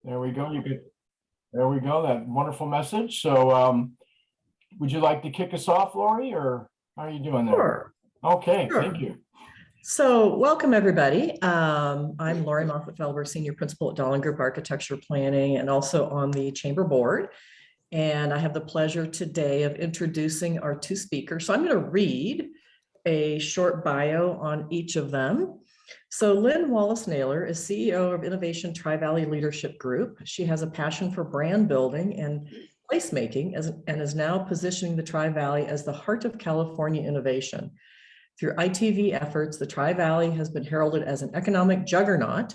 There we go. There we go. That wonderful message. So would you like to kick us off, Lori, or how are you doing there? Sure. Okay, Sure. thank you. So welcome, everybody. I'm Lori Moffett-Felber, Senior Principal at Dahlin Group Architecture Planning and also on the Chamber Board. And I have the pleasure today of introducing our two speakers. So I'm going to read a short bio on each of them. So Lynn Naylor is CEO of Innovation Tri-Valley Leadership Group. She has a passion for brand building and placemaking and is now positioning the Tri-Valley as the heart of California innovation. Through ITV efforts, the Tri-Valley has been heralded as an economic juggernaut,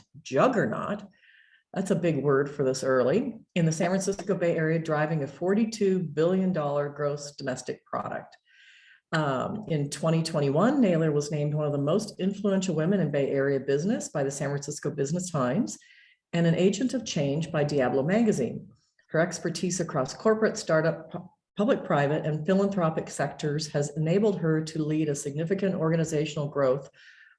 that's a big word for this early, in the San Francisco Bay Area, driving a $42 billion gross domestic product. In 2021, Naylor was named one of the most influential women in Bay Area business by the San Francisco Business Times and an agent of change by Diablo magazine. Her expertise across corporate, startup, public-private, and philanthropic sectors has enabled her to lead a significant organizational growth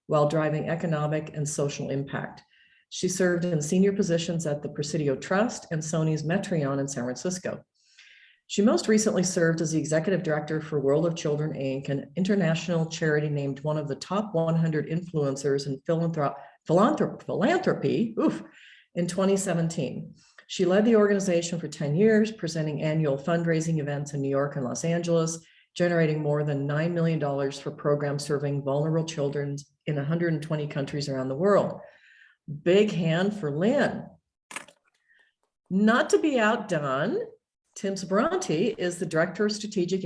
while driving economic and social impact. She served in senior positions at the Presidio Trust and Sony's Metreon in San Francisco. She most recently served as the executive director for World of Children, Inc., an international charity named one of the top 100 influencers in philanthropy in 2017. She led the organization for 10 years, presenting annual fundraising events in New York and Los Angeles, generating more than $9 million for programs serving vulnerable children in 120 countries around the world. Big hand for Lynn. Not to be outdone, Tim Sbranti is the Director of Strategic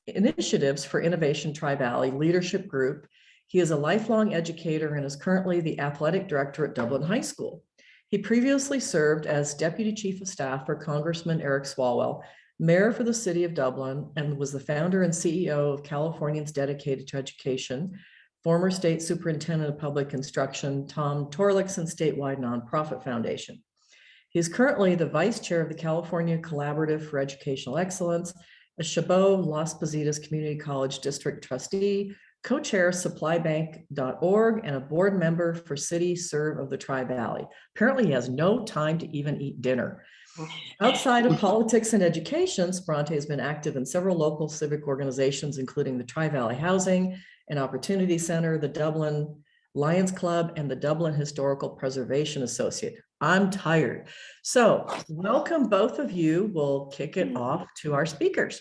Initiatives for Innovation Tri-Valley Leadership Group. He is a lifelong educator and is currently the Athletic Director at Dublin High School. He previously served as Deputy Chief of Staff for Congressman Eric Swalwell, Mayor for the City of Dublin, and was the founder and CEO of Californians Dedicated to Education, former State Superintendent of Public Instruction, Tom Torlakson Statewide Nonprofit Foundation. He is currently the Vice Chair of the California Collaborative for Educational Excellence, a Chabot Las Positas Community College District Trustee, co-chair supplybank.org, and a board member for City Serve of the Tri-Valley. Apparently he has no time to even eat dinner. Outside of politics and education, Sbranti has been active in several local civic organizations, including the Tri-Valley Housing and Opportunity Center, the Dublin Lions Club, and the Dublin Historical Preservation Associate. I'm tired. So welcome both of you. We'll kick it off to our speakers.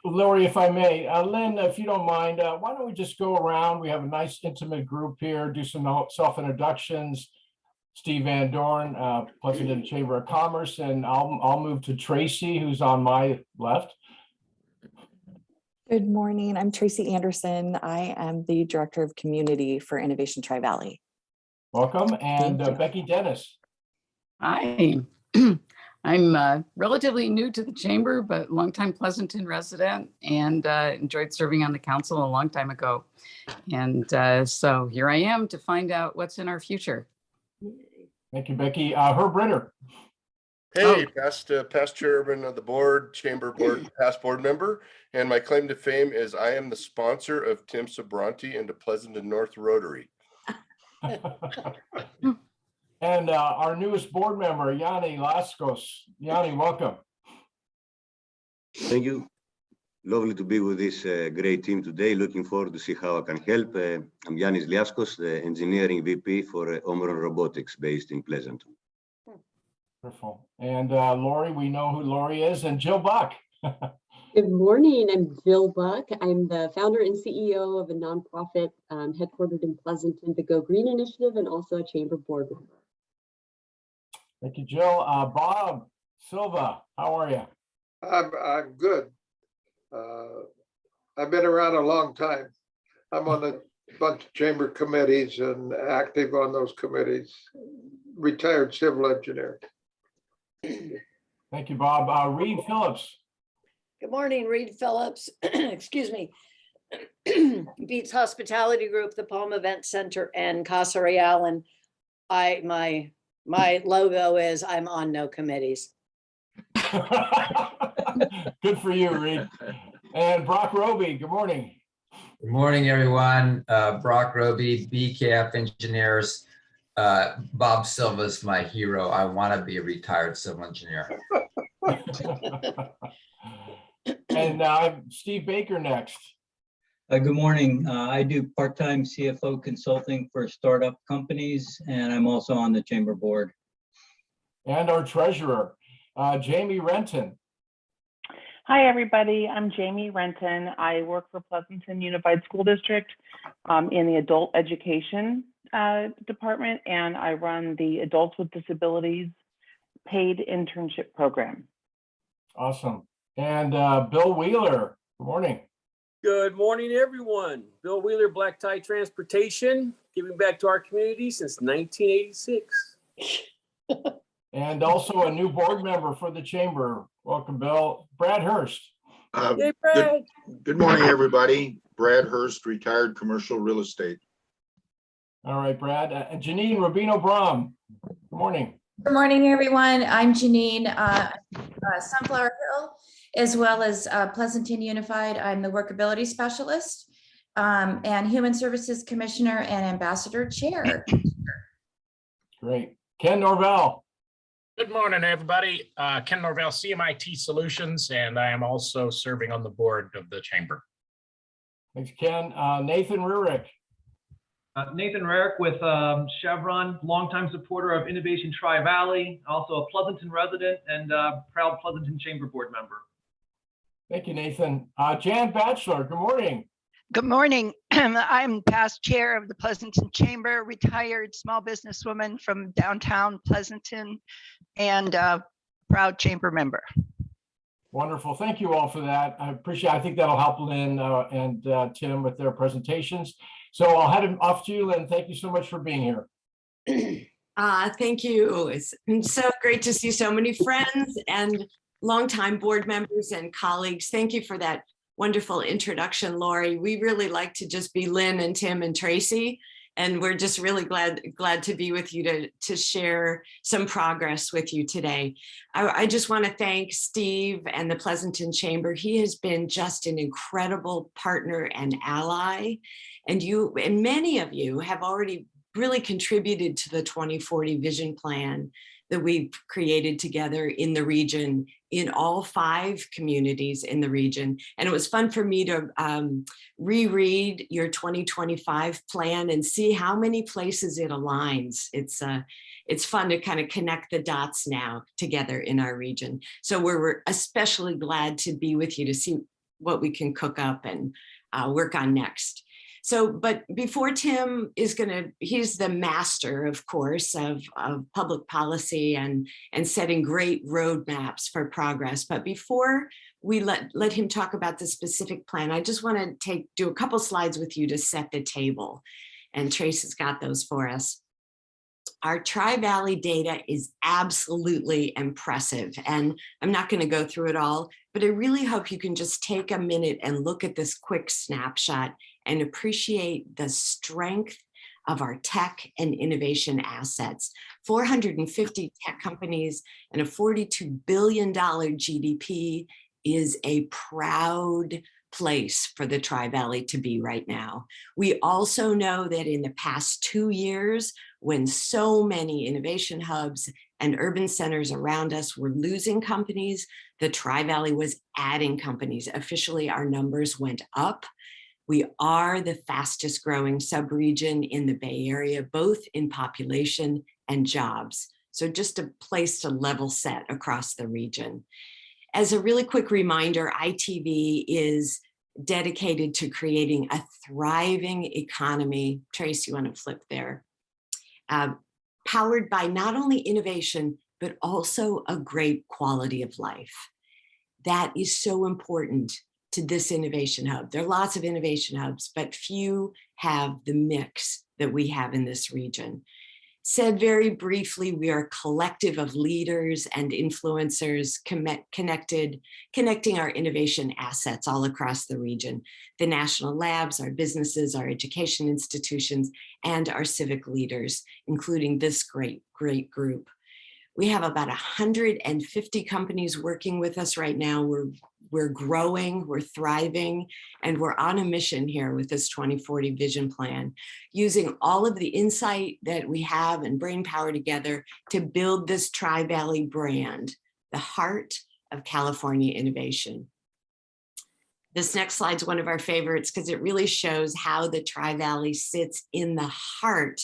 Lori, if I may, Lynn, if you don't mind, why don't we just go around? We have a nice intimate group here, do some self-introductions. Steve Van Dorn, Pleasanton Chamber of Commerce, and I'll move to Tracy, who's on my left. Good morning. I'm Tracy Anderson. I am the Director of Community for Innovation Tri-Valley. Welcome. And Becky Dennis. Hi. I'm relatively new to the chamber, but longtime Pleasanton resident, and enjoyed serving on the council a long time ago. And so here I am to find out what's in our future. Thank you, Becky. Herb Ritter. Hey, past chairman of the board, chamber board, past board member. And my claim to fame is I am the sponsor of Tim Sbranti into Pleasanton North Rotary. And our newest board member, Yanni Laskos. Yanni, welcome. Thank you. Lovely to be with this great team today. Looking forward to see how I can help. I'm Yannis Liaskos, the engineering VP for Omron Robotics based in Pleasanton. Wonderful. And Lori, we know who Lori is, and Jill Buck. Good morning, I'm Jill Buck. I'm the founder and CEO of a nonprofit headquartered in Pleasanton, the Go Green Initiative, and also a chamber board member. Thank you, Jill. Bob Silva, how are you? I'm good. I've been around a long time. I'm on a bunch of chamber committees and active on those committees. Retired civil engineer. Thank you, Bob. Reed Phillips. Good morning, Reed Phillips. Excuse me. Beats Hospitality Group, the Palm Event Center, and Casa Real. And my logo is I'm on no committees. Good for you, Reed. And Brock Roby, good morning. Good morning, everyone. Brock Roby, BCAF Engineers. Bob Silva's my hero. I want to be a retired civil engineer. And Steve Baker next. Good morning. I do part-time CFO consulting for startup companies, and I'm also on the chamber board. And our treasurer, Jamie Renton. Hi, everybody. I'm Jamie Renton. I work for Pleasanton Unified School District in the adult education department, and I run the Adults with Disabilities paid internship program. Awesome. And Bill Wheeler, good morning. Good morning, everyone. Bill Wheeler, Black Tie Transportation, giving back to our community since 1986. And also a new board member for the chamber. Welcome, Bill. Brad Hurst. Hey, Brad. Good morning, everybody. Brad Hurst, retired commercial real estate. All right, Brad. And Janine Rubino Brom. Good morning. Good morning, everyone. I'm Janine, Sunflower Hill, as well as Pleasanton Unified. I'm the workability specialist and Human Services Commissioner and Ambassador Chair. Great. Ken Norvell. Good morning, everybody. Ken Norvell, CMIT Solutions, and I am also serving on the board of the chamber. Thanks, Ken. Nathan Rurick. Nathan Rarick with Chevron, longtime supporter of Innovation Tri-Valley, also a Pleasanton resident and proud Pleasanton Chamber Board member. Thank you, Nathan. Jan Batchelor, good morning. Good morning. I'm past chair of the Pleasanton Chamber, retired small businesswoman from downtown Pleasanton, and proud chamber member. Wonderful. Thank you all for that. I appreciate it. I think that'll help Lynn and Tim with their presentations. So I'll head off to you, Lynn. Thank you so much for being here. Thank you. It's so great to see so many friends and longtime board members and colleagues. Thank you for that wonderful introduction, Lori. We really like to just be Lynn and Tim and Tracy, and we're just really glad to be with you to share some progress with you today. I just want to thank Steve and the Pleasanton Chamber. He has been just an incredible partner and ally, and many of you have already really contributed to the 2040 vision plan that we've created together in the region, in all 5 communities in the region. And it was fun for me to reread your 2025 plan and see how many places it aligns. It's fun to kind of connect the dots now together in our region. So we're especially glad to be with you to see what we can cook up and work on next. So, but before Tim is he's the master, of course, of public policy and setting great roadmaps for progress. But before we let him talk about the specific plan, I just want to do a couple slides with you to set the table. And Tracy's got those for us. Our Tri-Valley data is absolutely impressive, and I'm not going to go through it all, but I really hope you can just take a minute and look at this quick snapshot and appreciate the strength of our tech and innovation assets. 450 tech companies and a $42 billion GDP is a proud place for the Tri-Valley to be right now. We also know that in the past 2 years, when so many innovation hubs and urban centers around us were losing companies, the Tri-Valley was adding companies. Officially, our numbers went up. We are the fastest growing subregion in the Bay Area, both in population and jobs. So just a place to level set across the region. As a really quick reminder, ITV is dedicated to creating a thriving economy. Trace, you want to flip there? Powered by not only innovation, but also a great quality of life. That is so important to this innovation hub. There are lots of innovation hubs, but few have the mix that we have in this region. Said very briefly, we are a collective of leaders and influencers connecting our innovation assets all across the region. The national labs, our businesses, our education institutions, and our civic leaders, including this great group. We have about 150 companies working with us right now. We're growing, we're thriving, and we're on a mission here with this 2040 vision plan, using all of the insight that we have and brain power together to build this Tri-Valley brand, the heart of California innovation. This next slide is one of our favorites because it really shows how the Tri-Valley sits in the heart,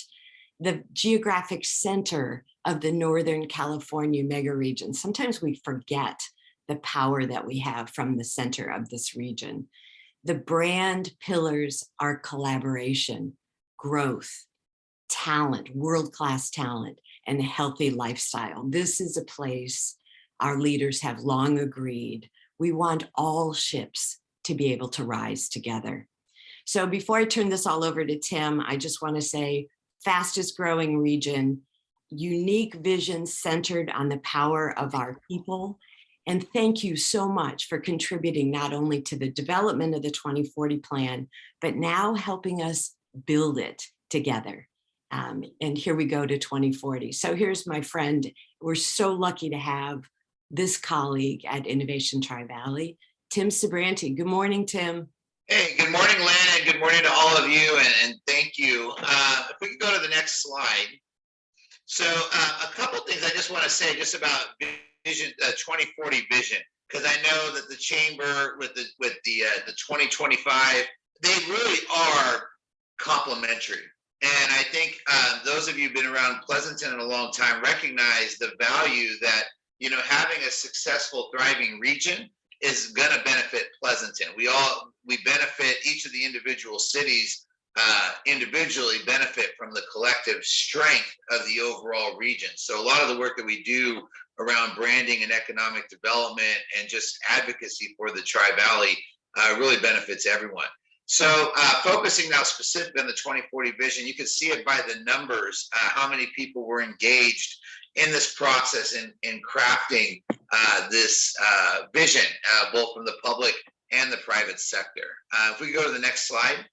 the geographic center of the Northern California mega region. Sometimes we forget the power that we have from the center of this region. The brand pillars are collaboration, growth, talent, world-class talent, and a healthy lifestyle. This is a place our leaders have long agreed we want all ships to be able to rise together. So before I turn this all over to Tim, I just want to say fastest growing region, unique vision centered on the power of our people. And thank you so much for contributing not only to the development of the 2040 plan, but now helping us build it together. And here we go to 2040. So here's my friend. We're so lucky to have this colleague at Innovation Tri-Valley, Tim Sbranti. Good morning, Tim. Hey, good morning, Lynn, and good morning to all of you, and thank you. If we could go to the next slide. So a couple things I just want to say just about vision, 2040 vision, because I know that the chamber with the 2025, they really are complementary. And I think those of you who've been around Pleasanton in a long time recognize the value that, you know, having a successful, thriving region is going to benefit Pleasanton. We benefit, each of the individual cities individually benefit from the collective strength of the overall region. So a lot of the work that we do around branding and economic development and just advocacy for the Tri-Valley really benefits everyone. So focusing now specifically on the 2040 vision, you can see it by the numbers, how many people were engaged in this process in crafting this vision, both from the public and the private sector. If we go to the next slide.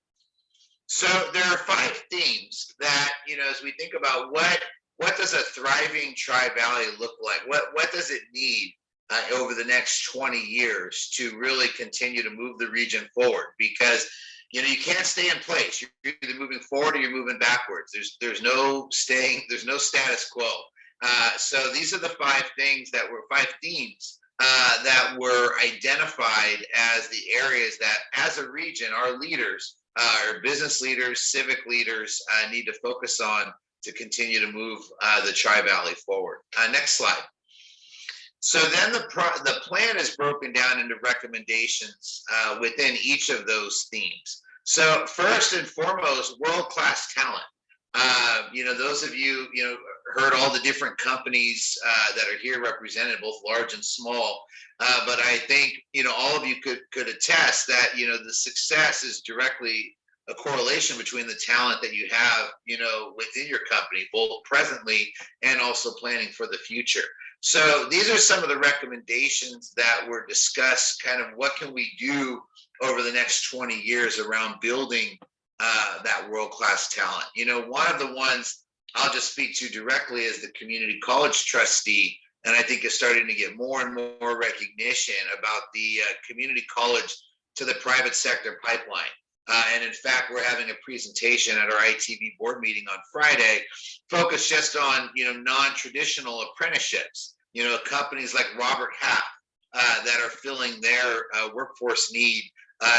So there are 5 themes that, you know, as we think about what does a thriving Tri-Valley look like? What does it need over the next 20 years to really continue to move the region forward? Because, you know, you can't stay in place. You're either moving forward or you're moving backwards. There's no staying, there's no status quo. So these are the 5 things that were 5 themes that were identified as the areas that, as a region, our leaders, our business leaders, civic leaders need to focus on to continue to move the Tri-Valley forward. Next slide. So then the plan is broken down into recommendations within each of those themes. So first and foremost, world-class talent. You know, those of you, you know, heard all the different companies that are here represented, both large and small. But I think, you know, all of you could attest that, you know, the success is directly a correlation between the talent that you have, you know, within your company, both presently and also planning for the future. So these are some of the recommendations that were discussed, kind of what can we do over the next 20 years around building that world-class talent. You know, one of the ones I'll just speak to directly as the community college trustee, and I think is starting to get more and more recognition about the community college to the private sector pipeline. And in fact, we're having a presentation at our ITV board meeting on Friday, focused just on, you know, non-traditional apprenticeships. You know, companies like Robert Half that are filling their workforce need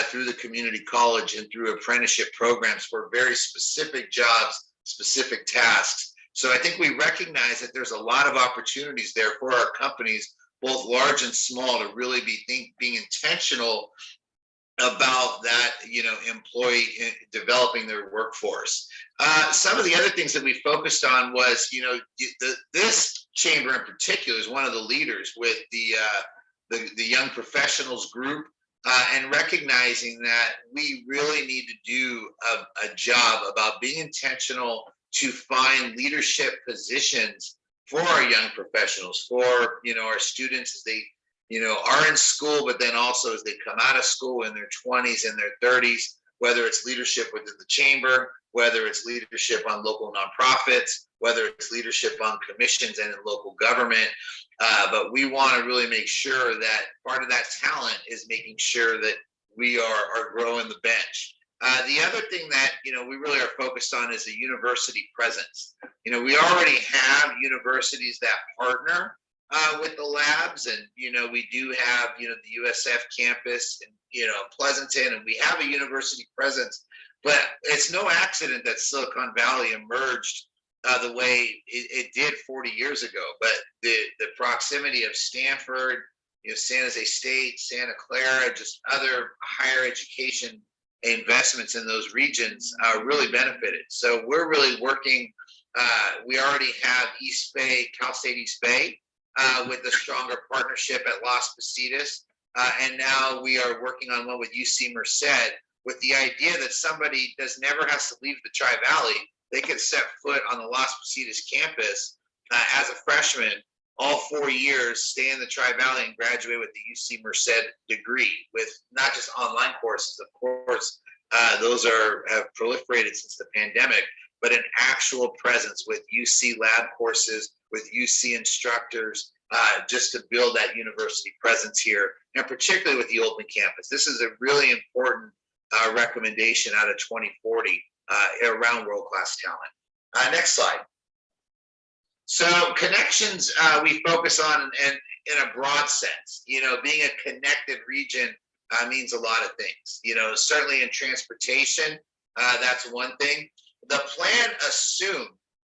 through the community college and through apprenticeship programs for very specific jobs, specific tasks. So I think we recognize that there's a lot of opportunities there for our companies, both large and small, to really be being intentional about that, you know, employee developing their workforce. Some of the other things that we focused on was, you know, this chamber in particular is one of the leaders with the young professionals group, and recognizing that we really need to do a job about being intentional to find leadership positions for our young professionals, for, you know, our students as they, you know, are in school, but then also as they come out of school in their 20s and their 30s, whether it's leadership within the chamber, whether it's leadership on local nonprofits, whether it's leadership on commissions and in local government. But we want to really make sure that part of that talent is making sure that we are growing the bench. The other thing that, we really are focused on is a university presence. We already have universities that partner with the labs, and, we do have, the USF campus and, Pleasanton, and we have a university presence, but it's no accident that Silicon Valley emerged the way it did 40 years ago. But the proximity of Stanford, San Jose State, Santa Clara, just other higher education investments in those regions really benefited. So we're really working, we already have East Bay, Cal State East Bay, with a stronger partnership at Las Positas. And now we are working on one with UC Merced, with the idea that somebody never has to leave the Tri-Valley. They can set foot on the Las Positas campus as a freshman, all 4 years, stay in the Tri-Valley and graduate with the UC Merced degree, with not just online courses, of course, those have proliferated since the pandemic, but an actual presence with UC lab courses, with UC instructors, just to build that university presence here, and particularly with the open campus. This is a really important recommendation out of 2040 around world-class talent. Next slide. So connections, we focus on in a broad sense. Being a connected region means a lot of things. Certainly in transportation, that's one thing. The plan assumed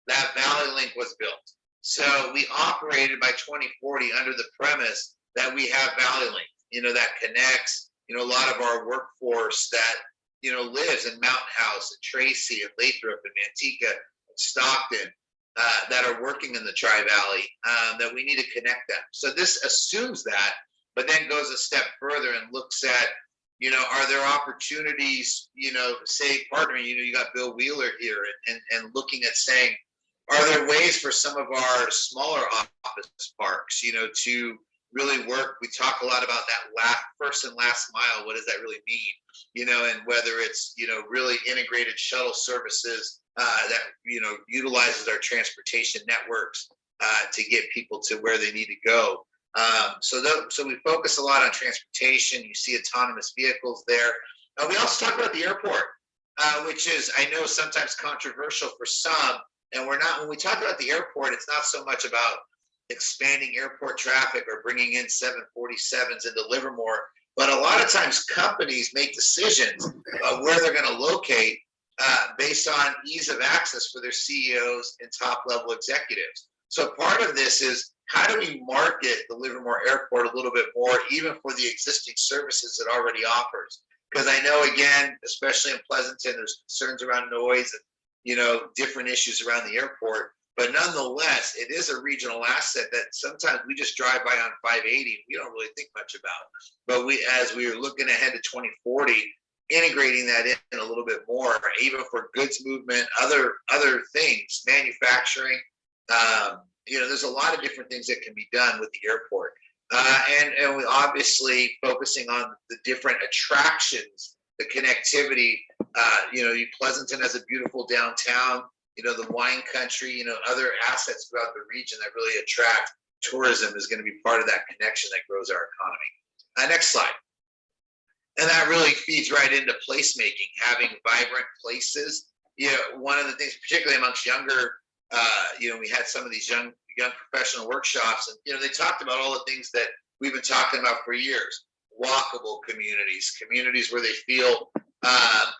that Valley Link was built. So we operated by 2040 under the premise that we have Valley Link, that connects, a lot of our workforce that, lives in Mountain House and Tracy and Lathrop and Manteca and Stockton, that are working in the Tri-Valley, that we need to connect them. So this assumes that, but then goes a step further and looks at, are there opportunities, say partnering, you got Bill Wheeler here, and looking at saying, are there ways for some of our smaller office parks, to really work? We talk a lot about that first and last mile. What does that really mean? And whether it's, really integrated shuttle services that, utilizes our transportation networks to get people to where they need to go. So we focus a lot on transportation. You see autonomous vehicles there. We also talk about the airport, which is, I know, sometimes controversial for some. And when we talk about the airport, it's not so much about expanding airport traffic or bringing in 747s into Livermore, but a lot of times companies make decisions where they're going to locate based on ease of access for their CEOs and top level executives. So part of this is, how do we market the Livermore Airport a little bit more, even for the existing services it already offers? Because I know, again, especially in Pleasanton, there's concerns around noise and, different issues around the airport. But nonetheless, it is a regional asset that sometimes we just drive by on 580. We don't really think much about. But as we are looking ahead to 2040, integrating that in a little bit more, even for goods movement, other things, manufacturing. There's a lot of different things that can be done with the airport. And we obviously focusing on the different attractions, the connectivity. Pleasanton has a beautiful downtown, the wine country, other assets throughout the region that really attract tourism is going to be part of that connection that grows our economy. Next slide. And that really feeds right into placemaking, having vibrant places. One of the things, particularly amongst younger, we had some of these young professional workshops, and they talked about all the things that we've been talking about for years. Walkable communities where they feel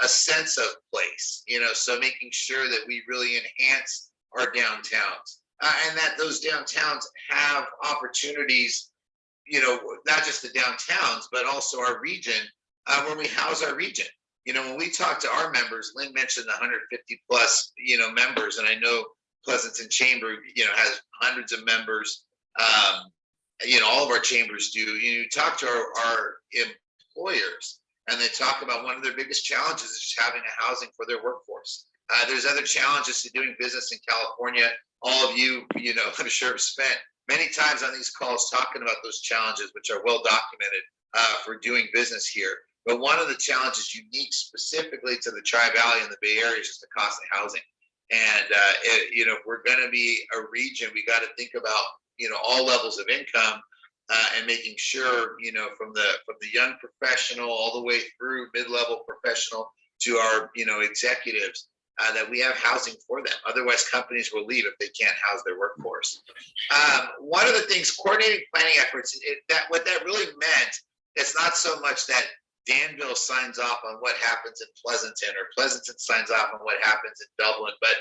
a sense of place, so making sure that we really enhance our downtowns, and that those downtowns have opportunities, not just the downtowns, but also our region, when we house our region. When we talk to our members, Lynn mentioned the 150 plus, members, and I know Pleasanton Chamber, has hundreds of members. All of our chambers do. You talk to our employers, and they talk about one of their biggest challenges is just having a housing for their workforce. There's other challenges to doing business in California. All of you, I'm sure have spent many times on these calls talking about those challenges, which are well documented for doing business here. But one of the challenges unique specifically to the Tri-Valley and the Bay Area is just the cost of housing. And, if we're going to be a region, we got to think about, all levels of income and making sure, from the young professional all the way through mid-level professional to our, executives, that we have housing for them. Otherwise, companies will leave if they can't house their workforce. One of the things, coordinating planning efforts, what that really meant, it's not so much that Danville signs off on what happens in Pleasanton or Pleasanton signs off on what happens in Dublin, but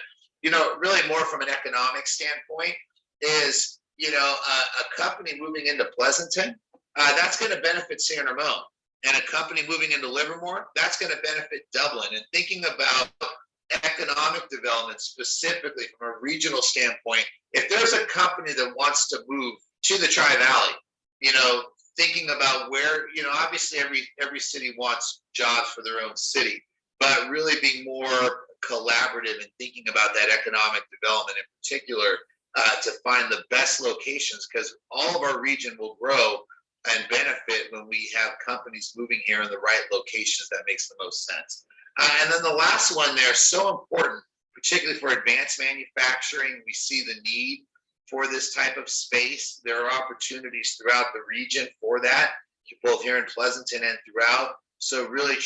really more from an economic standpoint is a company moving into Pleasanton, that's going to benefit San Ramon, and a company moving into Livermore, that's going to benefit Dublin. And thinking about economic development specifically from a regional standpoint, if there's a company that wants to move to the Tri-Valley, thinking about where, obviously every city wants jobs for their own city, but really being more collaborative and thinking about that economic development in particular to find the best locations, because all of our region will grow and benefit when we have companies moving here in the right locations that makes the most sense. And then the last one there, so important, particularly for advanced manufacturing, we see the need for this type of space. There are opportunities throughout the region for that, both here in Pleasanton and throughout. So really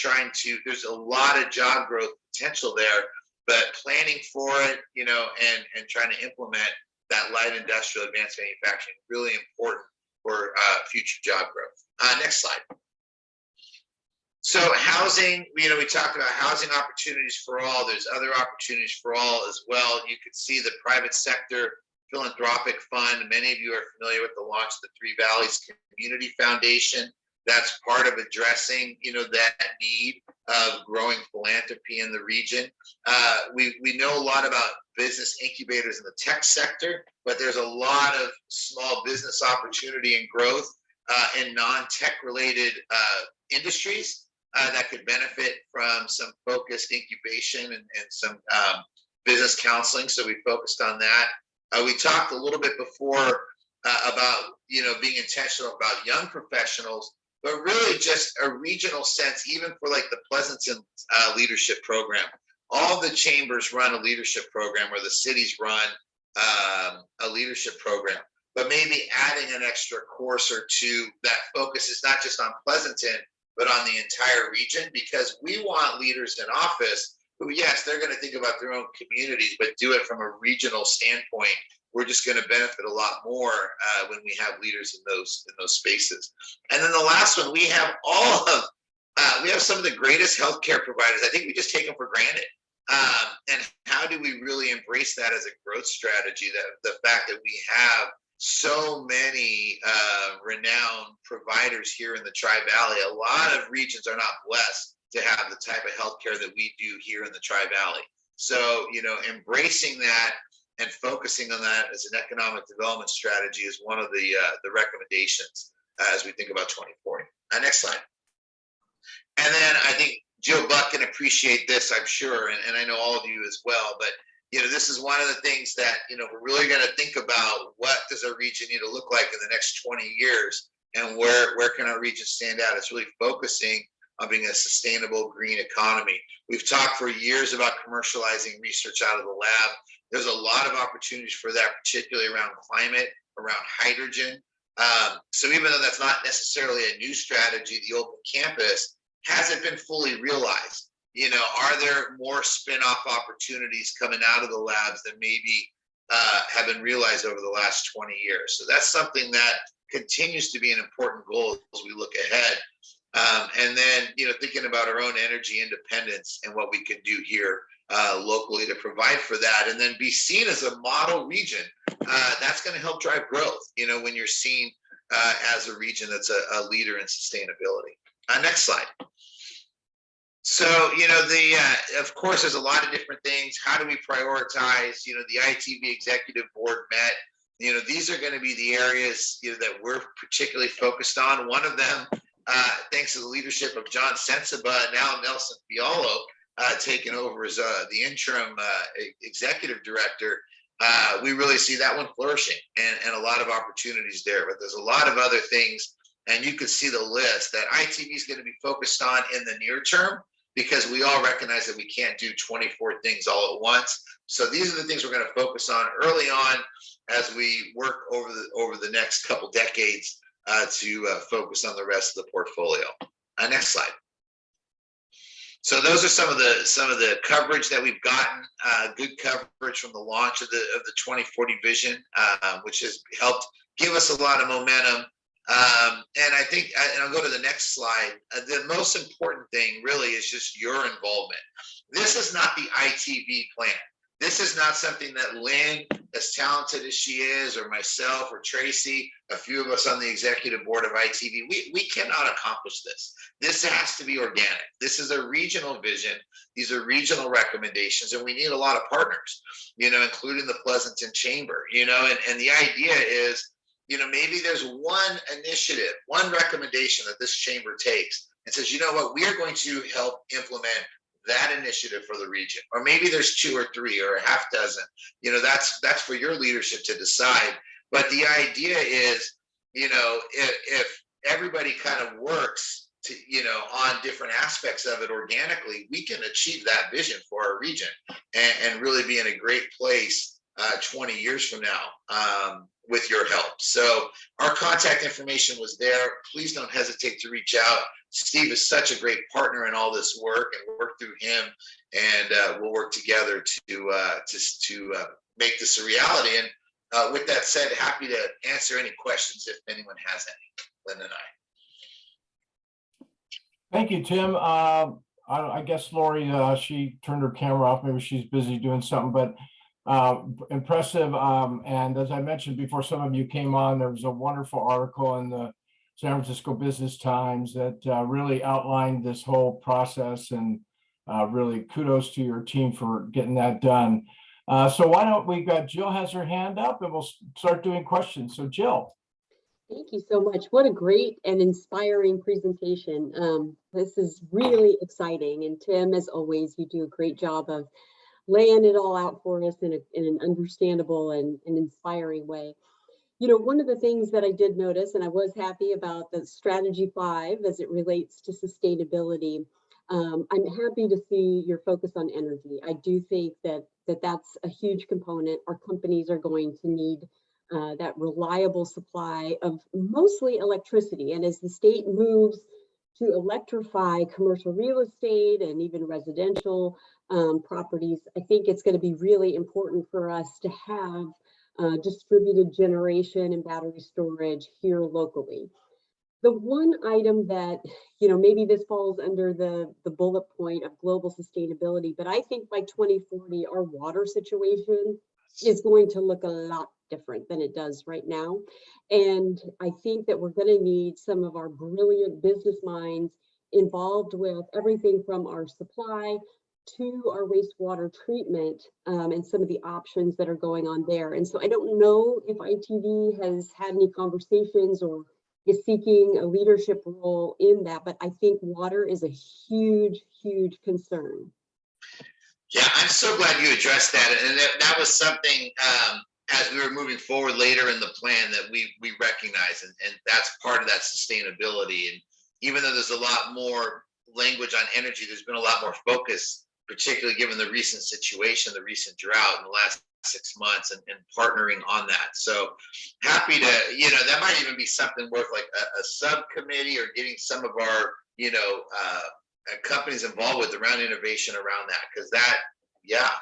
there's a lot of job growth potential there, but planning for it, and trying to implement that light industrial advanced manufacturing, really important for future job growth. Next slide. So housing, we talked about housing opportunities for all. There's other opportunities for all as well. You could see the private sector philanthropic fund. Many of you are familiar with the launch of the Three Valleys Community Foundation. That's part of addressing, that need of growing philanthropy in the region. We know a lot about business incubators in the tech sector, but there's a lot of small business opportunity and growth in non-tech related industries that could benefit from some focused incubation and some business counseling. So we focused on that. We talked a little bit before about, being intentional about young professionals, but really just a regional sense, even for like the Pleasanton leadership program. All the chambers run a leadership program, or the cities run a leadership program, but maybe adding an extra course or two that focuses not just on Pleasanton, but on the entire region, because we want leaders in office who, yes, they're going to think about their own communities, but do it from a regional standpoint. We're just going to benefit a lot more when we have leaders in those spaces. And then the last one, we have some of the greatest healthcare providers. I think we just take them for granted. And how do we really embrace that as a growth strategy? The fact that we have so many renowned providers here in the Tri-Valley. A lot of regions are not blessed to have the type of healthcare that we do here in the Tri-Valley. So, embracing that and focusing on that as an economic development strategy is one of the recommendations as we think about 2040. Next slide. And then I think Joe Buck can appreciate this, I'm sure, and I know all of you as well, but this is one of the things that, we're really going to think about. What does our region need to look like in the next 20 years? And where can our region stand out? It's really focusing on being a sustainable green economy. We've talked for years about commercializing research out of the lab. There's a lot of opportunities for that, particularly around climate, around hydrogen. So even though that's not necessarily a new strategy, the open campus hasn't been fully realized. Are there more spin-off opportunities coming out of the labs that maybe have been realized over the last 20 years? So that's something that continues to be an important goal as we look ahead. And then, thinking about our own energy independence and what we can do here locally to provide for that, and then be seen as a model region. That's going to help drive growth, when you're seen as a region that's a leader in sustainability. Next slide. So, of course, there's a lot of different things. How do we prioritize? The ITV Executive Board met. These are going to be the areas that we're particularly focused on. One of them, thanks to the leadership of John Sensiba, now Nelson Fialo, taken over as the interim executive director, we really see that one flourishing and a lot of opportunities there. But there's a lot of other things And you could see the list that ITV is going to be focused on in the near term, because we all recognize that we can't do 24 things all at once. So these are the things we're going to focus on early on as we work over the next couple decades to focus on the rest of the portfolio. Next slide. So those are some of the coverage that we've gotten. Good coverage from the launch of the 2040 vision, which has helped give us a lot of momentum. And I think, and I'll go to the next slide. The most important thing really is just your involvement. This is not the ITV plan. This is not something that Lynn, as talented as she is, or myself, or Tracy, a few of us on the executive board of ITV, we cannot accomplish this. This has to be organic. This is a regional vision. These are regional recommendations, and we need a lot of partners, including the Pleasanton Chamber, and the idea is, maybe there's one initiative, one recommendation that this chamber takes and says, you know what, we are going to help implement that initiative for the region. Or maybe there's 2 or 3 or a half dozen. That's for your leadership to decide. But the idea is, if everybody kind of works to, on different aspects of it organically, we can achieve that vision for our region and really be in a great place 20 years from now. With your help. So our contact information was there. Please don't hesitate to reach out. Steve is such a great partner in all this work, and work through him, and we'll work together to make this a reality. And with that said, happy to answer any questions if anyone has any. Lynn and I. Thank you, Tim. I guess Lori, she turned her camera off. Maybe she's busy doing something, but impressive. And as I mentioned before, some of you came on, there was a wonderful article in the San Francisco Business Times that really outlined this whole process, and really kudos to your team for getting that done. So why don't we Jill has her hand up, and we'll start doing questions. So Jill. Thank you so much. What a great and inspiring presentation. This is really exciting. And Tim, as always, you do a great job of laying it all out for us in an understandable and inspiring way. One of the things that I did notice, and I was happy about the strategy 5 as it relates to sustainability. I'm happy to see your focus on energy. I do think that's a huge component. Our companies are going to need that reliable supply of mostly electricity. And as the state moves to electrify commercial real estate and even residential properties, I think it's going to be really important for us to have distributed generation and battery storage here locally. The one item that, maybe this falls under the bullet point of global sustainability, but I think by 2040, our water situation is going to look a lot different than it does right now. And I think that we're going to need some of our brilliant business minds involved with everything from our supply to our wastewater treatment, and some of the options that are going on there. And so I don't know if ITV has had any conversations or is seeking a leadership role in that, but I think water is a huge, huge concern. Yeah, I'm so glad you addressed that. And that was something as we were moving forward later in the plan that we recognize, and that's part of that sustainability. And even though there's a lot more language on energy, there's been a lot more focus, particularly given the recent situation, the recent drought in the last 6 months, and partnering on that. So happy to, that might even be something worth like a subcommittee, or getting some of our, companies involved with around innovation around that. Because that,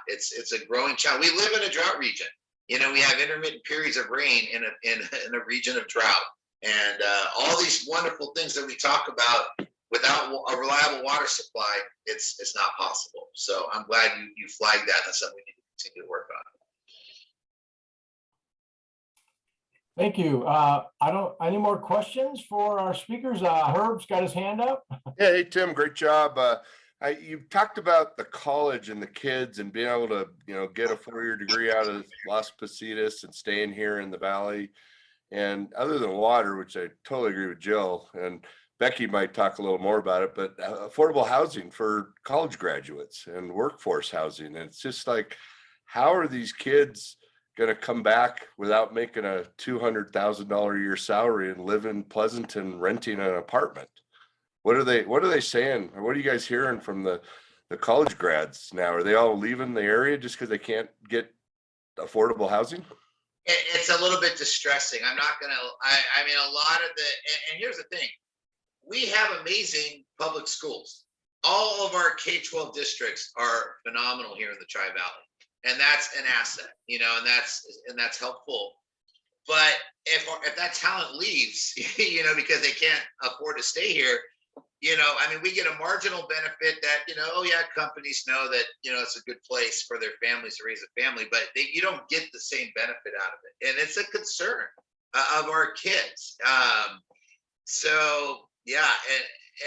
it's a growing challenge. We live in a drought region. We have intermittent periods of rain in a region of drought. And all these wonderful things that we talk about, without a reliable water supply, it's not possible. So I'm glad you flagged that. That's something we need to continue to work on. Thank you. Any more questions for our speakers? Herb's got his hand up. Yeah, hey Tim, great job. You've talked about the college and the kids and being able to, get a 4-year degree out of Las Positas and staying here in the Valley. And other than water, which I totally agree with Jill, and Becky might talk a little more about it, but affordable housing for college graduates and workforce housing. And it's just like, how are these kids gonna come back without making a $200,000 a year salary and live in Pleasanton renting an apartment? What are they saying? Or what are you guys hearing from the college grads now? Are they all leaving the area just because they can't get affordable housing? It's a little bit distressing. I'm not gonna, I mean, a lot of and here's the thing. We have amazing public schools. All of our K-12 districts are phenomenal here in the Tri-Valley. And that's an asset, you know, and that's helpful. But if that talent leaves, you know, because they can't afford to stay here, you know, I mean, we get a marginal benefit that, you know, oh yeah, companies know that, you know, it's a good place for their families to raise a family, but you don't get the same benefit out of it. And it's a concern of our kids. So yeah,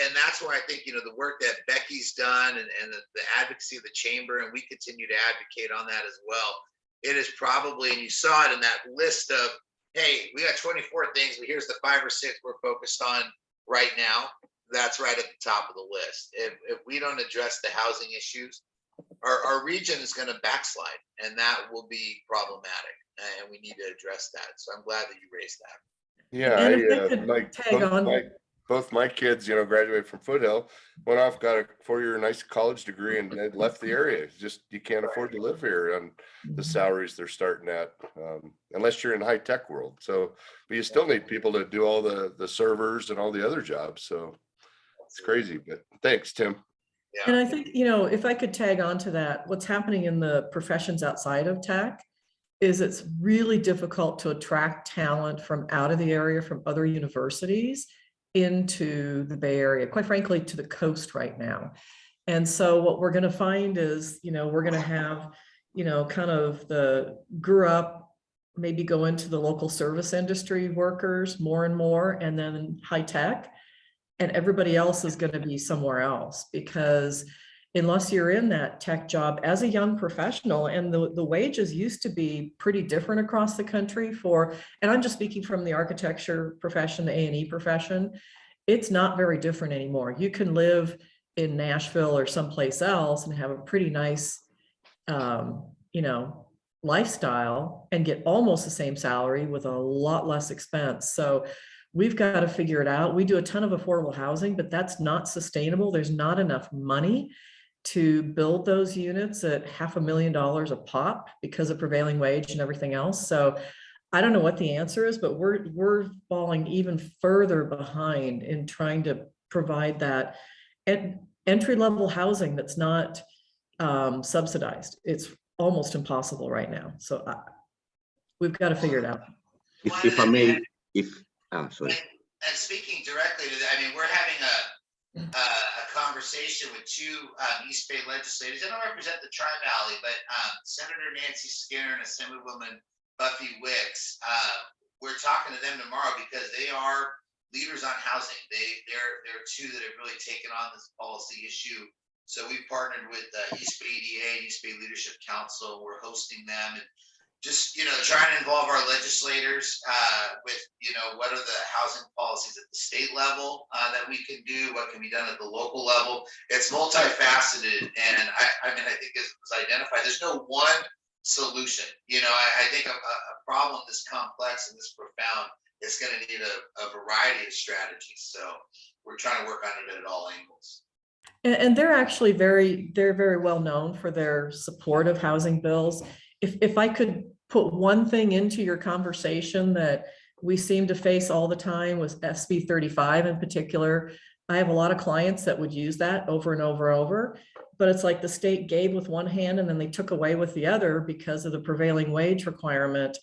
and that's why I think, you know, the work that Becky's done and the advocacy of the chamber, and we continue to advocate on that as well. It is probably, and you saw it in that list of, hey, we got 24 things, but here's the 5 or 6 we're focused on right now. That's right at the top of the list. If we don't address the housing issues, our region is going to backslide, and that will be problematic, and we need to address that. So I'm glad that you raised that. Yeah, both my kids, you know, graduated from Foothill, went off, got a 4-year nice college degree, and they left the area. It's just, you can't afford to live here on the salaries they're starting at, unless you're in high tech world. So, but you still need people to do all the servers and all the other jobs. So it's crazy, but thanks, Tim. And I think, you know, if I could tag on to that, what's happening in the professions outside of tech is it's really difficult to attract talent from out of the area, from other universities into the Bay Area, quite frankly, to the coast right now. And so what we're going to find is, you know, we're going to have, you know, kind of the grew up, maybe go into the local service industry workers more and more, and then high tech, and everybody else is going to be somewhere else, because unless you're in that tech job as a young professional, and the wages used to be pretty different across the country for, and I'm just speaking from the architecture profession, the A&E profession, it's not very different anymore. You can live in Nashville or someplace else and have a pretty nice, you know, lifestyle and get almost the same salary with a lot less expense. So we've got to figure it out. We do a ton of affordable housing, but that's not sustainable. There's not enough money to build those units at $500,000 a pop because of prevailing wage and everything else. So I don't know what the answer is, but we're falling even further behind in trying to provide that entry-level housing that's not subsidized. It's almost impossible right now. So we've got to figure it out. If I may, sorry. And speaking directly to that, I mean, we're having a conversation with 2 East Bay legislators. I don't represent the Tri-Valley, but Senator Nancy Skinner and Assemblywoman Buffy Wicks. We're talking to them tomorrow because they are leaders on housing. They're 2 that have really taken on this policy issue. So we've partnered with East Bay EDA and East Bay Leadership Council. We're hosting them and just, you know, trying to involve our legislators with, you know, what are the housing policies at the state level that we can do, what can be done at the local level. It's multifaceted, and I mean, I think as identified, there's no one solution. You know, I think a problem this complex and this profound is going to need a variety of strategies. So we're trying to work on it at all angles. And they're actually they're very well known for their support of housing bills. If I could put one thing into your conversation that we seem to face all the time with SB 35 in particular, I have a lot of clients that would use that over and over and over, but it's like the state gave with one hand and then they took away with the other because of the prevailing wage requirement.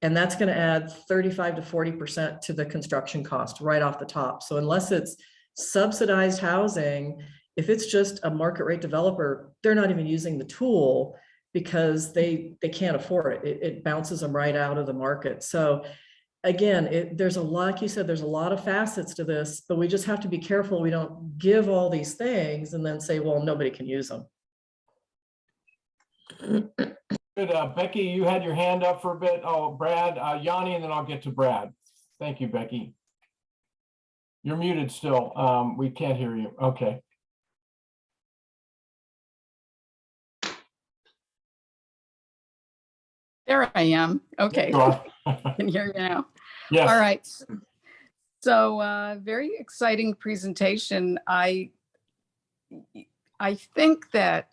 And that's going to add 35 to 40% to the construction cost right off the top. So unless it's subsidized housing, if it's just a market rate developer, they're not even using the tool because they can't afford it. It bounces them right out of the market. So again, there's a lot, like you said, there's a lot of facets to this, but we just have to be careful we don't give all these things and then say, well, nobody can use them. Good. Becky, you had your hand up for a bit. Oh, Brad, Yanni, and then I'll get to Brad. Thank you, Becky. You're muted still. We can't hear you. Okay. There I am. Okay. You are. Can hear me now. Yes. All right. So very exciting presentation. I think that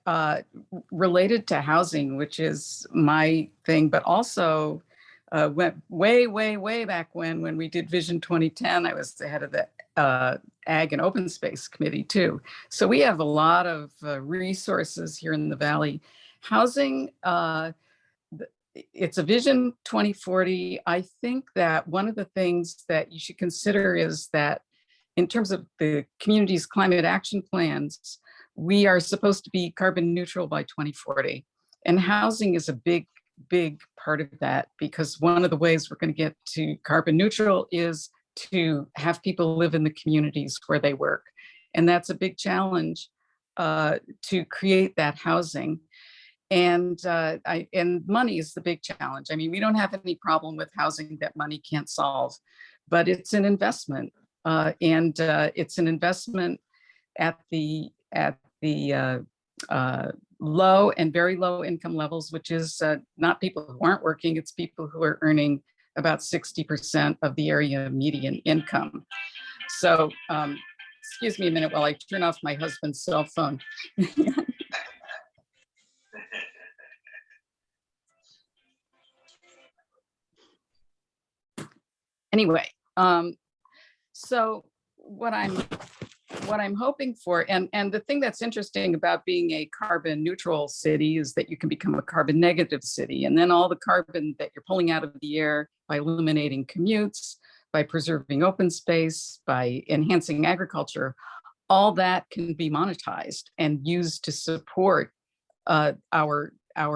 related to housing, which is my thing, but also went way back when we did Vision 2010, I was the head of the Ag and Open Space Committee too. So we have a lot of resources here in the Valley. Housing, it's a Vision 2040. I think that one of the things that you should consider is that in terms of the community's climate action plans, we are supposed to be carbon neutral by 2040. And housing is a big part of that, because one of the ways we're going to get to carbon neutral is to have people live in the communities where they work. And that's a big challenge to create that housing. And money is the big challenge. I mean, we don't have any problem with housing that money can't solve, but it's an investment. And it's an investment at the low and very low income levels, which is not people who aren't working, it's people who are earning about 60% of the area median income. So excuse me a minute while I turn off my husband's cell phone. Anyway, so what I'm hoping for, and the thing that's interesting about being a carbon neutral city is that you can become a carbon negative city. And then all the carbon that you're pulling out of the air by eliminating commutes, by preserving open space, by enhancing agriculture, all that can be monetized and used to support our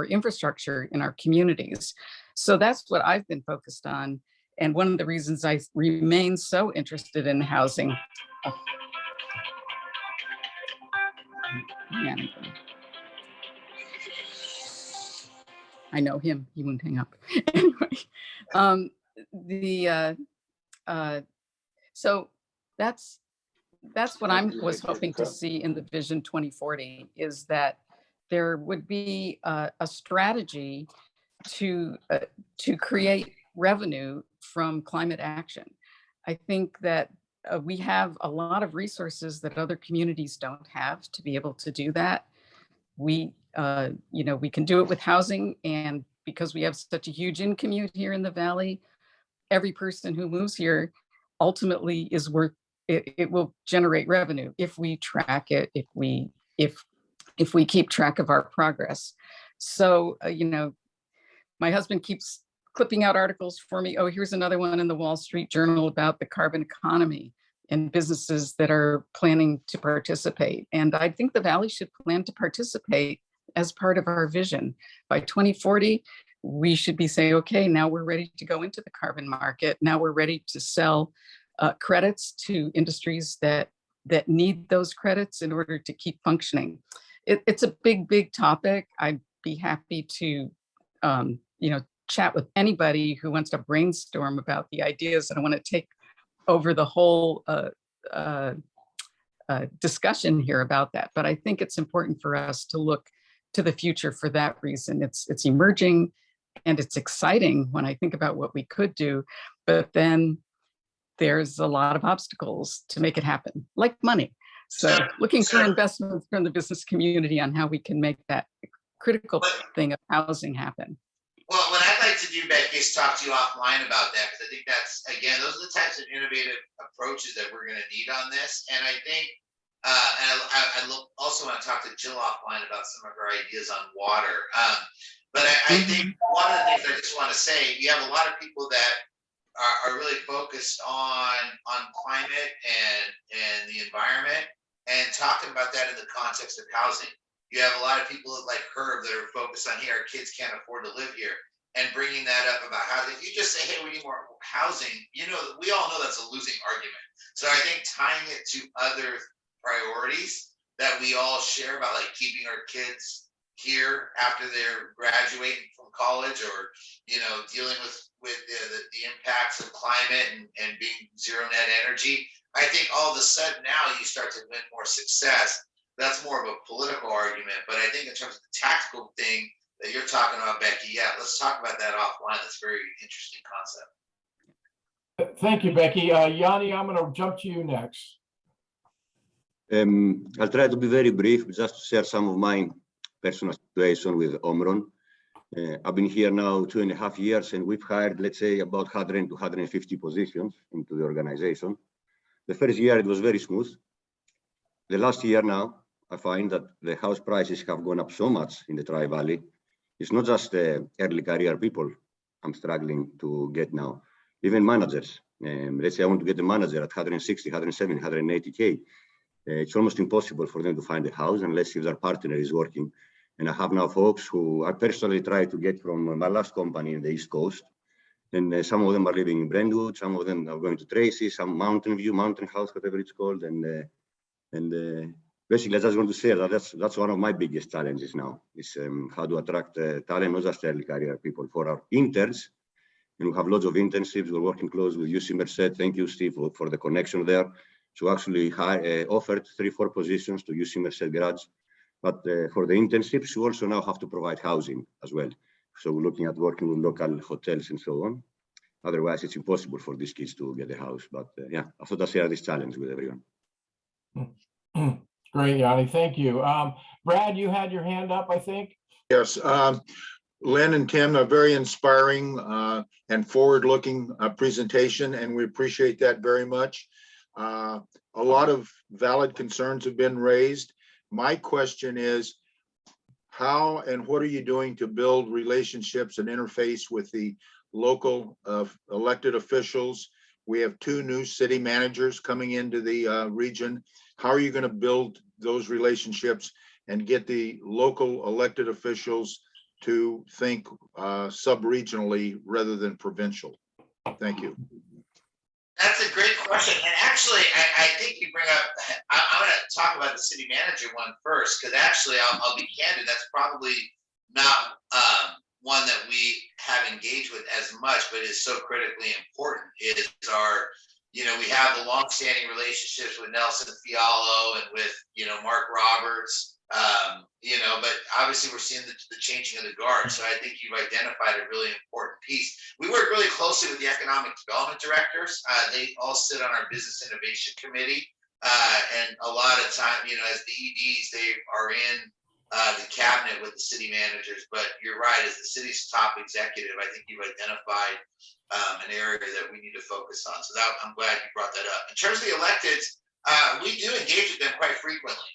infrastructure in our communities. So that's what I've been focused on. And one of the reasons I remain so interested in housing. I know him, he wouldn't hang up. Anyway, so that's what I was hoping to see in the Vision 2040, is that there would be a strategy to create revenue from climate action. I think that we have a lot of resources that other communities don't have to be able to do that. We can do it with housing, and because we have such a huge in-commute here in the Valley, every person who moves here ultimately is worth it. It will generate revenue if we track it, if we keep track of our progress. So my husband keeps clipping out articles for me. Oh, here's another one in the Wall Street Journal about the carbon economy and businesses that are planning to participate. And I think the Valley should plan to participate as part of our vision. By 2040, we should be saying, okay, now we're ready to go into the carbon market. Now we're ready to sell credits to industries that need those credits in order to keep functioning. It's a big topic. I'd be happy to, chat with anybody who wants to brainstorm about the ideas. I don't want to take over the whole discussion here about that, but I think it's important for us to look to the future for that reason. It's emerging and it's exciting when I think about what we could do, but then there's a lot of obstacles to make it happen, like money. So looking for investments from the business community on how we can make that critical thing of housing happen. Well, what I'd like to do, Becky, is talk to you offline about that, because I think that's, again, those are the types of innovative approaches that we're going to need on this. And I think, I also want to talk to Jill offline about some of her ideas on water. But I think one of the things I just want to say, you have a lot of people that are really focused on climate and the environment, and talking about that in the context of housing. You have a lot of people like Herb that are focused on, here, our kids can't afford to live here, and bringing that up about housing. If you just say, hey, we need more housing, we all know that's a losing argument. So I think tying it to other priorities that we all share about, like keeping our kids here after they're graduating from college, or dealing with the impacts of climate and being zero net energy, I think all of a sudden now you start to win more success. That's more of a political argument, but I think in terms of the tactical thing, that you're talking about, Becky. Yeah, let's talk about that offline. That's a very interesting concept. Thank you, Becky. Yanni, I'm going to jump to you next. I'll try to be very brief, just to share some of my personal situation with Omron. I've been here now 2.5 years, and we've hired, let's say, about 100 to 150 positions into the organization. The first year, it was very smooth. The last year now, I find that the house prices have gone up so much in the Tri-Valley. It's not just early career people I'm struggling to get now, even managers. Let's say I want to get a manager at 160, 170, 180K. It's almost impossible for them to find a house unless if their partner is working. And I have now folks who I personally try to get from my last company in the East Coast. And some of them are living in Brentwood, some of them are going to Tracy, some Mountain View, Mountain House, whatever it's called. And basically, I just want to say that that's one of my biggest challenges now, is how to attract talent, not just early career people. For our interns, and we have lots of internships, we're working close with UC Merced. Thank you, Steve, for the connection there. So actually offered 3-4 positions to UC Merced grads. But for the internships, you also now have to provide housing as well. So we're looking at working with local hotels and so on. Otherwise, it's impossible for these kids to get a house. But yeah, I thought I'd share this challenge with everyone. Great, Yanni. Thank you. Brad, you had your hand up, I think. Yes. Lynn and Tim, a very inspiring and forward-looking presentation, and we appreciate that very much. A lot of valid concerns have been raised. My question is, how and what are you doing to build relationships and interface with the local elected officials? We have 2 new city managers coming into the region. How are you going to build those relationships and get the local elected officials to think sub-regionally rather than provincial? Thank you. That's a great question. And actually, I think you bring up, I'm going to talk about the city manager one first, because actually, I'll be candid, that's probably not one that we have engaged with as much, but is so critically important, is our, we have the longstanding relationships with Nelson Fialo and with, Mark Roberts, but obviously we're seeing the changing of the guard. So I think you've identified a really important piece. We work really closely with the economic development directors. They all sit on our business innovation committee. And a lot of time, as the EDs, they are in the cabinet with the city managers. But you're right, as the city's top executive, I think you've identified an area that we need to focus on. So I'm glad you brought that up. In terms of the electeds, we do engage with them quite frequently.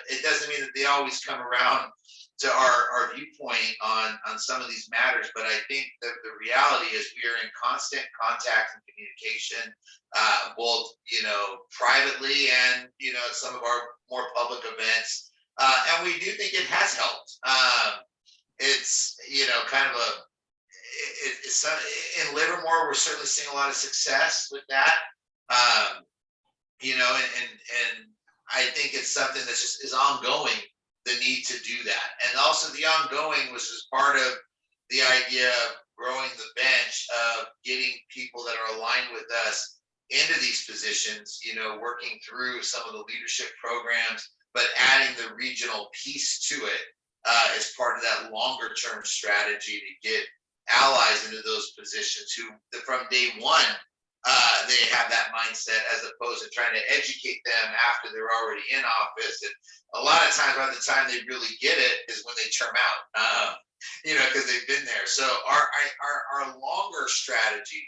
It doesn't mean that they always come around to our viewpoint on some of these matters, but I think that the reality is we are in constant contact and communication, both privately and at some of our more public events, and we do think it has helped. It's kind of it's in Livermore, we're certainly seeing a lot of success with that. And I think it's something that just is ongoing, the need to do that. And also the ongoing was just part of the idea of growing the bench, of getting people that are aligned with us into these positions, working through some of the leadership programs, but adding the regional piece to it as part of that longer term strategy to get allies into those positions who from day one, they have that mindset, as opposed to trying to educate them after they're already in office. And a lot of times, by the time they really get it, is when they term out, because they've been there. So our longer strategy,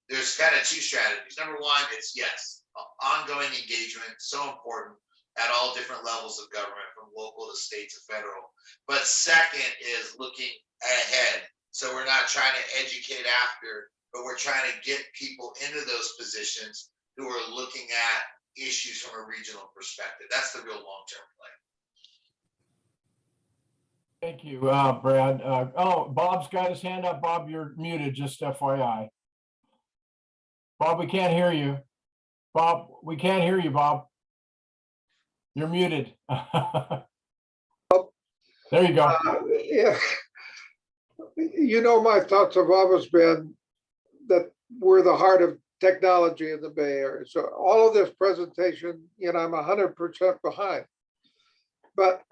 there's kind of 2 strategies. Number one, it's ongoing engagement, so important at all different levels of government, from local to state to federal. But second is looking ahead. So we're not trying to educate after, but we're trying to get people into those positions who are looking at issues from a regional perspective. That's the real long-term play. Thank you, Brad. Bob's got his hand up. Bob, you're muted, just FYI. Bob, we can't hear you. Bob, we can't hear you, Bob. You're muted. There you go. My thoughts have always been that we're the heart of technology in the Bay Area. So all of this presentation, I'm 100% behind. But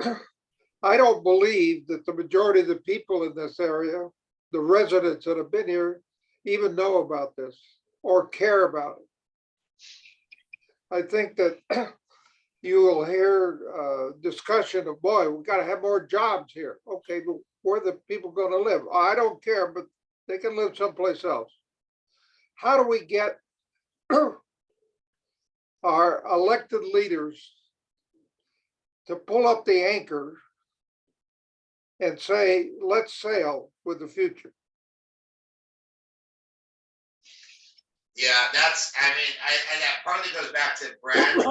I don't believe that the majority of the people in this area, the residents that have been here, even know about this or care about it. I think that you will hear discussion of, boy, we got to have more jobs here. Okay, but where are the people going to live? Oh, I don't care, but they can live someplace else. How do we get our elected leaders to pull up the anchor and say, let's sail with the future? Yeah, that's, I mean, and that partly goes back to Brad's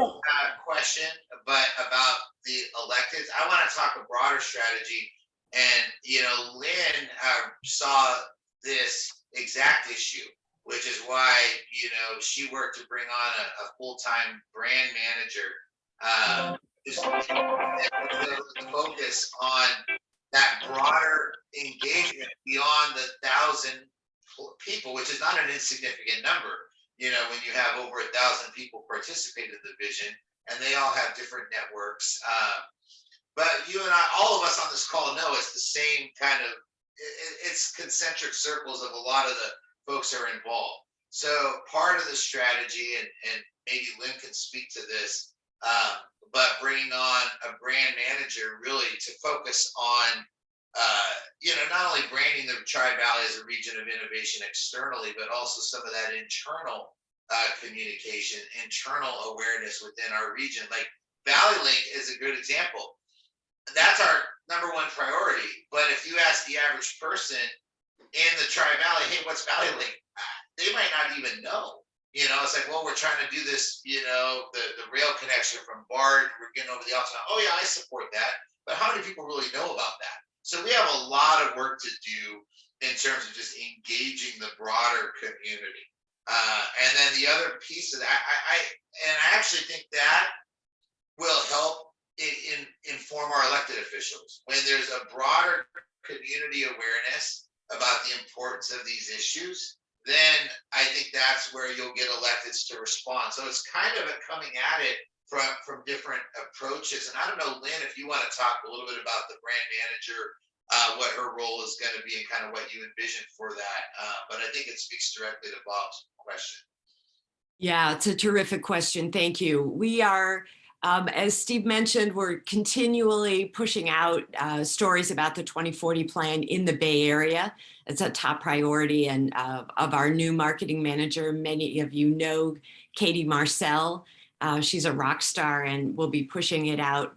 question, but about the electeds. I want to talk a broader strategy. And, you know, Lynn saw this exact issue, which is why, you know, she worked to bring on a full-time brand manager just to focus on that broader engagement beyond the 1,000 people, which is not an insignificant number. You know, when you have over 1,000 people participate in the vision, and they all have different networks. But you and I, all of us on this call know it's the same kind of, it's concentric circles of a lot of the folks that are involved. So part of the strategy, and maybe Lynn can speak to this, but bringing on a brand manager really to focus on you know, not only branding the Tri-Valley as a region of innovation externally, but also some of that internal communication, internal awareness within our region. Like Valley Link is a good example. That's our #1 priority. But if you ask the average person in the Tri-Valley, hey, what's Valley Link? They might not even know. You know, it's like, well, we're trying to do this, you know, the rail connection from BART, we're getting over the Alton. Oh yeah, I support that. But how many people really know about that? So we have a lot of work to do in terms of just engaging the broader community. And then the other piece of that, I actually think that will help inform our elected officials. When there's a broader community awareness about the importance of these issues, then I think that's where you'll get electeds to respond. So it's kind of coming at it from different approaches. And I don't know, Lynn, if you want to talk a little bit about the brand manager, what her role is going to be and kind of what you envision for that. But I think it speaks directly to Bob's question. Yeah, it's a terrific question. Thank you. We are, as Steve mentioned, we're continually pushing out stories about the 2040 plan in the Bay Area. It's a top priority, and of our new marketing manager, many of you know Katie Marcel. She's a rock star, and we'll be pushing it out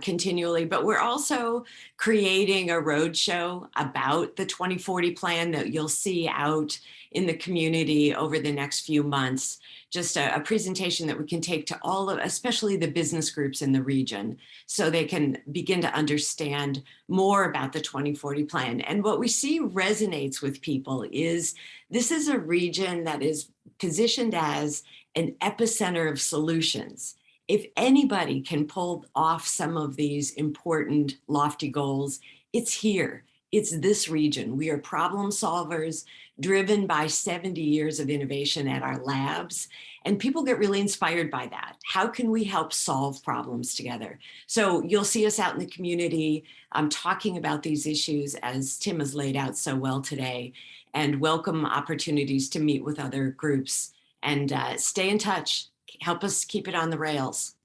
continually. But we're also creating a roadshow about the 2040 plan that you'll see out in the community over the next few months. Just a presentation that we can take to all of, especially the business groups in the region, so they can begin to understand more about the 2040 plan. And what we see resonates with people is this is a region that is positioned as an epicenter of solutions. If anybody can pull off some of these important lofty goals, it's here. It's this region. We are problem solvers driven by 70 years of innovation at our labs. And people get really inspired by that. How can we help solve problems together? So you'll see us out in the community talking about these issues as Tim has laid out so well today, and welcome opportunities to meet with other groups and stay in touch. Help us keep it on the rails.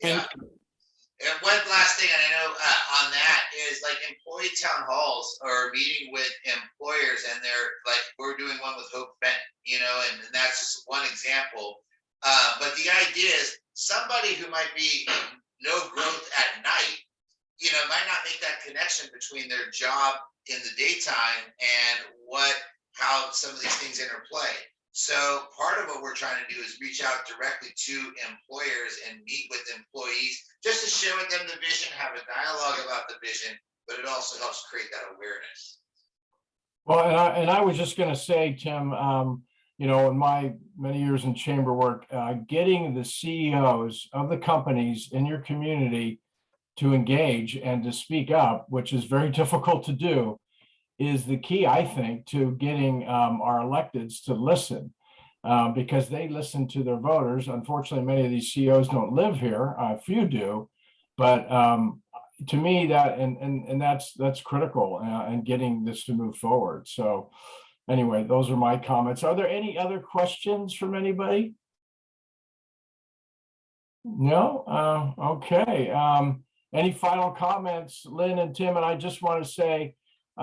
Thank you. And one last thing, and I know on that is like employee town halls or meeting with employers, and they're like, we're doing one with Hope Bent, you know, and that's just one example. But the idea is somebody who might be no growth at night, you know, might not make that connection between their job in the daytime and how some of these things interplay. So part of what we're trying to do is reach out directly to employers and meet with employees just to share with them the vision, have a dialogue about the vision, but it also helps create that awareness. Well, and I was just going to say, Tim, you know, in my many years in chamber work, getting the CEOs of the companies in your community to engage and to speak up, which is very difficult to do, is the key, I think, to getting our electeds to listen, because they listen to their voters. Unfortunately, many of these CEOs don't live here. A few do, but to me, that and that's critical in getting this to move forward. So anyway, those are my comments. Are there any other questions from anybody? No? Okay. Any final comments, Lynn and Tim? And I just want to say,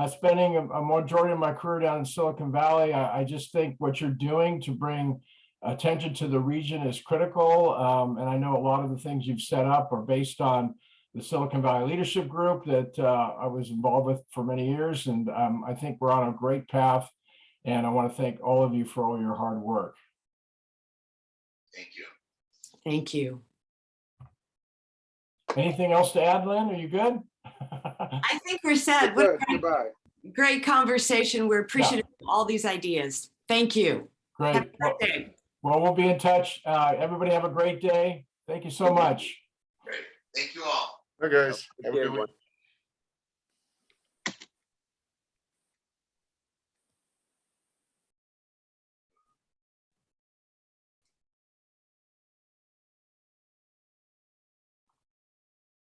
spending a majority of my career down in Silicon Valley, I just think what you're doing to bring attention to the region is critical. And I know a lot of the things you've set up are based on the Silicon Valley Leadership Group that I was involved with for many years. And I think we're on a great path. And I want to thank all of you for all your hard work. Thank you. Thank you. Anything else to add, Lynn? Are you good? I think we're set. What a Goodbye. great conversation. We're appreciative of all these ideas. Thank you. Great. Have a great day. Well, we'll be in touch. Everybody have a great day. Thank you so much. Great. Thank you all. Hi, guys. Have a good one.